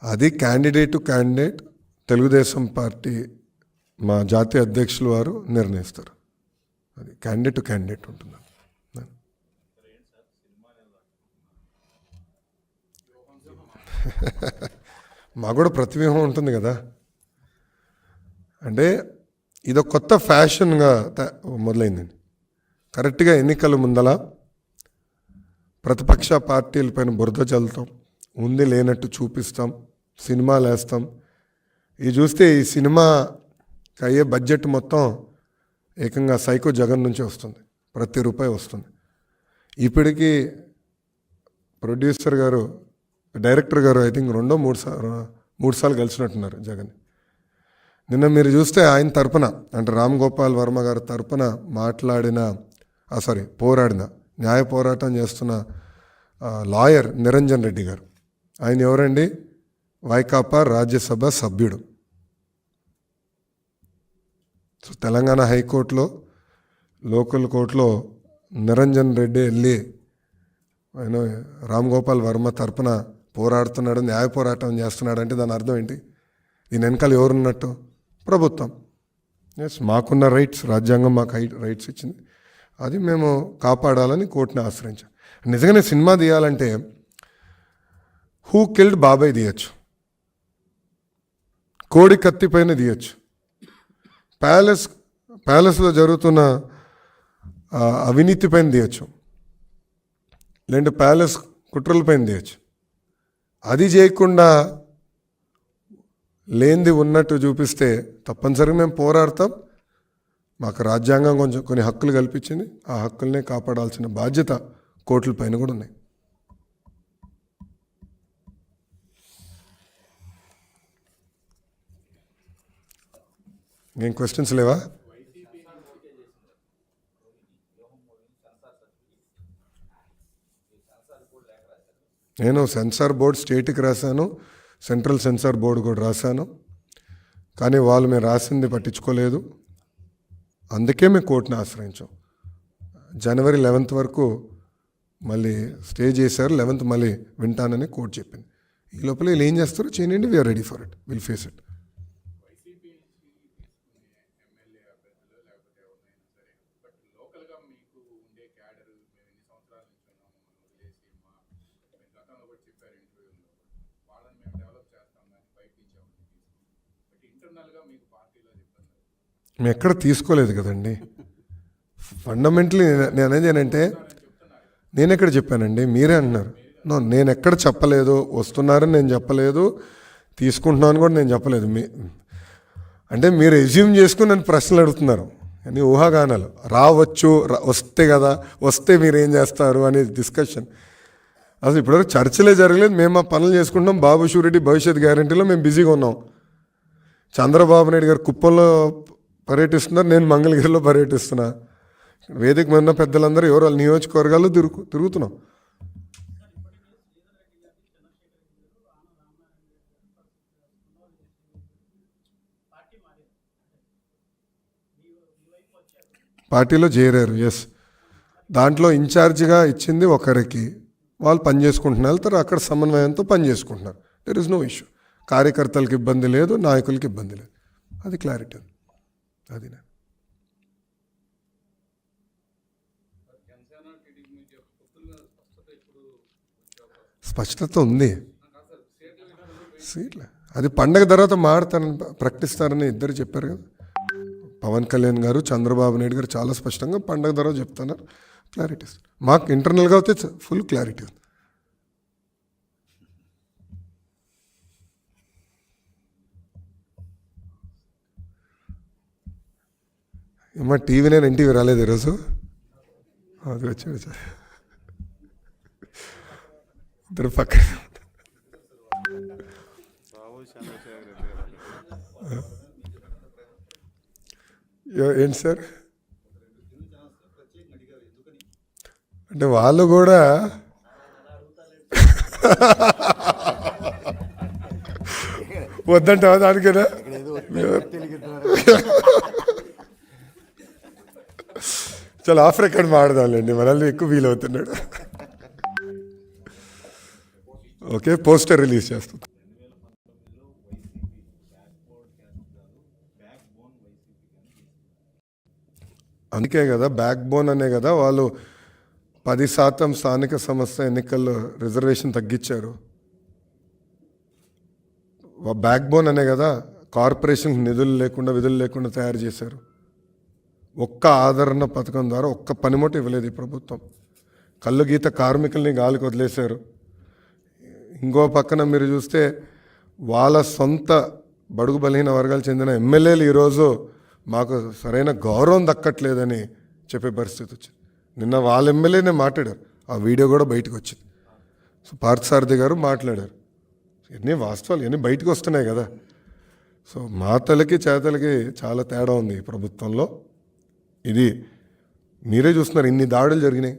అది candidate to candidate Telugu Desam party మా జాతీయ అధ్యక్షులు వారు నిర్ణయిస్తారు. అది క్యాండిడేట్ టు క్యాండిడేట్ ఉంటుంది. మాకు కూడా ప్రతివ్యూహం ఉంటుంది కదా. అంటే ఇదొక కొత్త ఫ్యాషన్గా మొదలైందండి. కరెక్ట్గా ఎన్నికల ముందల ప్రతిపక్ష పార్టీలపైన బురద చల్లుతాం, ఉంది లేనట్టు చూపిస్తాం, సినిమాలు వేస్తాం. ఇది చూస్తే ఈ సినిమాకి అయ్యే బడ్జెట్ మొత్తం ఏకంగా సైకో జగన్ నుంచి వస్తుంది, ప్రతి రూపాయి వస్తుంది. ఇప్పటికీ ప్రొడ్యూసర్ గారు, డైరెక్టర్ గారు ఐ థింక్ మూడు సార్లు కలిసినట్టున్నారు జగన్. నిన్న మీరు చూస్తే ఆయన తరపున, అంటే రామ్ గోపాల్ వర్మ గారి తరపున పోరాడిన, న్యాయ పోరాటం చేస్తున్న లాయర్ నిరంజన్ రెడ్డి గారు. ఆయన ఎవరండి? వైకాపా రాజ్యసభ సభ్యుడు. సో తెలంగాణ హైకోర్టులో, లోకల్ కోర్టులో నిరంజన్ రెడ్డి వెళ్ళి ఆయన రామ్ గోపాల్ వర్మ తరపున పోరాడుతున్నాడు, న్యాయ పోరాటం చేస్తున్నాడు అంటే దాని అర్థం ఏంటి? దీని వెనకాల ఎవరున్నట్టు? ప్రభుత్వం. ఎస్, మాకున్న రైట్స్, రాజ్యాంగం మాకు రైట్స్ ఇచ్చింది, అది మేము కాపాడాలని కోర్టుని ఆశ్రయించాం. నిజంగానే సినిమా తీయాలంటే హూ కిల్డ్ బాబాయ్ తీయచ్చు, కోడి కత్తి పైన తీయచ్చు, ప్యాలెస్లో జరుగుతున్న అవినీతి పైన తీయచ్చు, లేదంటే ప్యాలెస్ కుట్రల పైన తీయచ్చు. అది చేయకుండా లేనిది ఉన్నట్టు చూపిస్తే తప్పనిసరిగా మేము పోరాడతాం. మాకు రాజ్యాంగం కొన్ని హక్కులు కల్పించింది, ఆ హక్కులనే కాపాడాల్సిన బాధ్యత కోర్టుల పైన కూడా ఉన్నాయి. ఏం క్వశ్చన్స్ లేవా? నేను సెన్సార్ బోర్డు స్టేట్కి రాశాను, సెంట్రల్ సెన్సార్ బోర్డు కూడా రాశాను, కానీ వాళ్ళు మేము రాసింది పట్టించుకోలేదు. అందుకే మేము కోర్టుని ఆశ్రయించాం. జనవరి 11th వరకు మళ్ళీ స్టే చేశారు, 11th మళ్ళీ వింటానని కోర్టు చెప్పింది. ఈ లోపల వీళ్ళు ఏం చేస్తారో చేయండి, we are ready for it, will face it. మేము ఎక్కడ తీసుకోలేదు కదండి. ఫండమెంటలీ నేను అనేది ఏంటంటే, నేను ఎక్కడ చెప్పానండి? మీరే అంటున్నారు. నేను ఎక్కడ చెప్పలేదు, వస్తున్నారని నేను చెప్పలేదు, తీసుకుంటున్నాను కూడా నేను చెప్పలేదు. అంటే మీరు ఎజ్యూమ్ చేసుకుని నన్ను ప్రశ్నలు అడుగుతున్నారు, అని ఊహాగానాలు. రావచ్చు, వస్తే కదా, వస్తే మీరు ఏం చేస్తారు అనే డిస్కషన్. అసలు ఇప్పటివరకు చర్చలే జరగలేదు. మేము మా పనులు చేసుకుంటాం. బాబు షూరిటీ భవిష్యత్ గ్యారంటీలో మేము బిజీగా ఉన్నాం. చంద్రబాబు నాయుడు గారు కుప్పంలో పర్యటిస్తున్నారు, నేను మంగళగిరిలో పర్యటిస్తున్నా. వేదిక మీద పెద్దలందరూ ఎవరు వాళ్ళ నియోజకవర్గాల్లో తిరుగుతున్నాం. పార్టీలో చేరారు. ఎస్, దాంట్లో ఇన్ఛార్జిగా ఇచ్చింది ఒకరికి, వాళ్ళు పని చేసుకుంటున్నారు, వెళ్తారు, అక్కడ సమన్వయంతో పని చేసుకుంటున్నారు. There is no issue. కార్యకర్తలకు ఇబ్బంది లేదు, నాయకులకి ఇబ్బంది లేదు. అది క్లారిటీ. అది స్పష్టత ఉంది. సీట్లే అది పండగ తర్వాత మారుతారని ప్రకటిస్తారని ఇద్దరు చెప్పారు కదా. పవన్ కళ్యాణ్ గారు, చంద్రబాబు నాయుడు గారు చాలా స్పష్టంగా పండగ తర్వాత చెప్తున్నారు. క్లారిటీ మాకు ఇంటర్నల్గా అయితే ఫుల్ క్లారిటీ ఉంది. ఏమో టీవీ, నేను ఎన్టీవీ రాలేదు ఈరోజు. అది వచ్చాడు ఇద్దరు పక్కన. ఏంటి సార్ అంటే వాళ్ళు కూడా వద్దంటావా దానికైనా? చాలా ఆఫ్ రికార్డ్ మాడదాంలేండి, మనల్ని ఎక్కువ ఫీల్ అవుతున్నాడు. ఓకే, పోస్టర్ రిలీజ్ చేస్తాం. అందుకే కదా బ్యాక్ బోన్ అనే కదా వాళ్ళు 10% స్థానిక సంస్థ ఎన్నికల్లో రిజర్వేషన్ తగ్గించారు. బ్యాక్ బోన్ అనే కదా కార్పొరేషన్ నిధులు లేకుండా విధులు లేకుండా తయారు చేశారు. ఒక్క ఆదరణ పథకం ద్వారా ఒక్క పనిముట్టు ఇవ్వలేదు ఈ ప్రభుత్వం. కళ్ళు గీత కార్మికుల్ని గాలికి వదిలేశారు. ఇంకో పక్కన మీరు చూస్తే వాళ్ళ సొంత బడుగు బలహీన వర్గాలు చెందిన ఎమ్మెల్యేలు ఈరోజు మాకు సరైన గౌరవం దక్కట్లేదని చెప్పే పరిస్థితి వచ్చింది. నిన్న వాళ్ళ ఎమ్మెల్యేనే మాట్లాడారు, ఆ వీడియో కూడా బయటకు వచ్చింది. సో పార్థసారథి గారు మాట్లాడారు. ఎన్ని వాస్తవాలు ఎన్ని బయటకు వస్తున్నాయి కదా. సో మాటలకి చేతలకి చాలా తేడా ఉంది ఈ ప్రభుత్వంలో. ఇది మీరే చూస్తున్నారు, ఇన్ని దాడులు జరిగినాయి.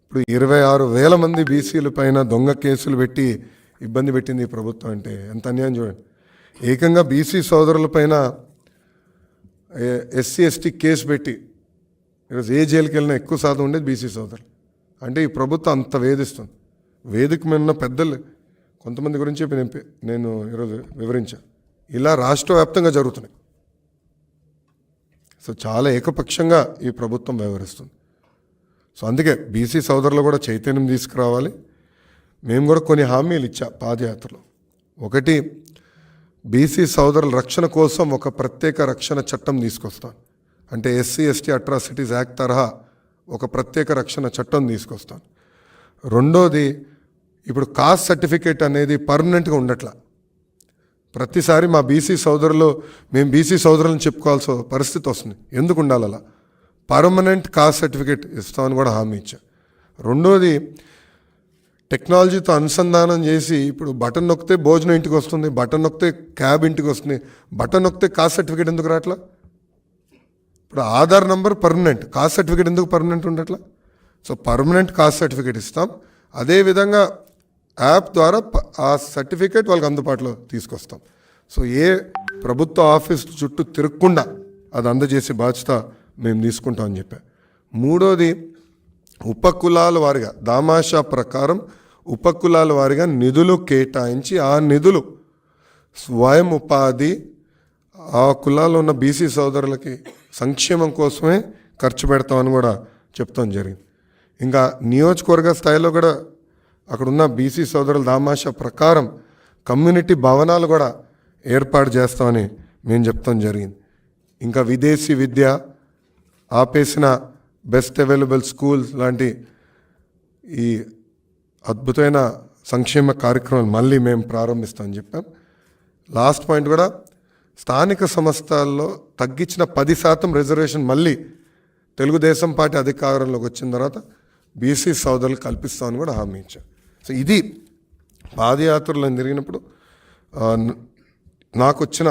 ఇప్పుడు 26,000 మంది బీసీల పైన దొంగ కేసులు పెట్టి ఇబ్బంది పెట్టింది ఈ ప్రభుత్వం. అంటే ఎంత అన్యాయం చూడండి. ఏకంగా బీసీ సోదరుల పైన ఎస్సీ ఎస్టీ కేసు పెట్టి ఈరోజు ఏ జైలుకి వెళ్ళినా ఎక్కువ శాతం ఉండేది బీసీ సోదరులు. అంటే ఈ ప్రభుత్వం అంత వేధిస్తుంది. వేదిక మీద ఉన్న పెద్దలు కొంతమంది గురించి నేను ఈరోజు వివరించాను. ఇలా రాష్ట్ర వ్యాప్తంగా జరుగుతున్నాయి. సో చాలా ఏకపక్షంగా ఈ ప్రభుత్వం వ్యవహరిస్తుంది. సో అందుకే బీసీ సోదరులు కూడా చైతన్యం తీసుకురావాలి. మేము కూడా కొన్ని హామీలు ఇచ్చా పాదయాత్రలో. ఒకటి, బీసీ సోదరుల రక్షణ కోసం ఒక ప్రత్యేక రక్షణ చట్టం తీసుకొస్తాను. అంటే ఎస్సీ ఎస్టీ అట్రాసిటీస్ యాక్ట్ తరహా ఒక ప్రత్యేక రక్షణ చట్టం తీసుకొస్తాను. రెండోది, ఇప్పుడు కాస్ట్ సర్టిఫికేట్ అనేది పర్మనెంట్గా ఉండట్లా. ప్రతిసారి మా బీసీ సోదరులు మేము బీసీ సోదరులను చెప్పుకోవాల్సిన పరిస్థితి వస్తుంది. ఎందుకు ఉండాలి అలా? పర్మనెంట్ కాస్ట్ సర్టిఫికేట్ ఇస్తామని కూడా హామీ ఇచ్చా. రెండోది, టెక్నాలజీతో అనుసంధానం చేసి ఇప్పుడు బటన్ నొక్కితే భోజనం ఇంటికి వస్తుంది, బటన్ నొక్కితే క్యాబ్ ఇంటికి వస్తుంది, బటన్ నొక్కితే కాస్ట్ సర్టిఫికేట్ ఎందుకు రావట్లా? ఇప్పుడు Aadhaar number permanent, caste certificate ఎందుకు పర్మనెంట్ ఉండట్లా? సో పర్మనెంట్ కాస్ట్ సర్టిఫికేట్ ఇస్తాం. అదేవిధంగా యాప్ ద్వారా ఆ సర్టిఫికేట్ వాళ్ళకి అందుబాటులో తీసుకొస్తాం. సో ఏ ప్రభుత్వ ఆఫీస్ చుట్టూ తిరగకుండా అది అందజేసే బాధ్యత మేము తీసుకుంటామని చెప్పా. మూడోది, ఉపకులాల వారిగా దామాషా ప్రకారం ఉపకులాల వారిగా నిధులు కేటాయించి ఆ నిధులు స్వయం ఉపాధి ఆ కులాల్లో ఉన్న బీసీ సోదరులకి సంక్షేమం కోసమే ఖర్చు పెడతామని కూడా చెప్తాం జరిగింది. ఇంకా నియోజకవర్గ స్థాయిలో కూడా అక్కడ ఉన్న బీసీ సోదరుల దామాషా ప్రకారం కమ్యూనిటీ భవనాలు కూడా ఏర్పాటు చేస్తామని మేము చెప్తాం జరిగింది. ఇంకా విదేశీ విద్య ఆపేసిన బెస్ట్ అవైలబుల్ స్కూల్స్ లాంటి ఈ అద్భుతమైన సంక్షేమ కార్యక్రమాలు మళ్ళీ మేము ప్రారంభిస్తామని చెప్పాం. లాస్ట్ పాయింట్ కూడా, స్థానిక సంస్థల్లో తగ్గించిన 10% రిజర్వేషన్ మళ్ళీ తెలుగుదేశం పార్టీ అధికారంలోకి వచ్చిన తర్వాత బీసీ సోదరులు కల్పిస్తామని కూడా హామీ ఇచ్చాం. సో ఇది పాదయాత్రలో జరిగినప్పుడు నాకు వచ్చిన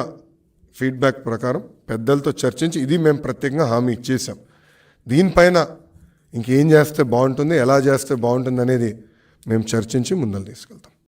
ఫీడ్బ్యాక్ ప్రకారం పెద్దలతో చర్చించి ఇది మేము ప్రత్యేకంగా హామీ ఇచ్చేసాం. దీనిపైన ఇంకేం చేస్తే బాగుంటుంది, ఎలా చేస్తే బాగుంటుంది అనేది మేము చర్చించి ముందలు తీసుకెళ్తాం.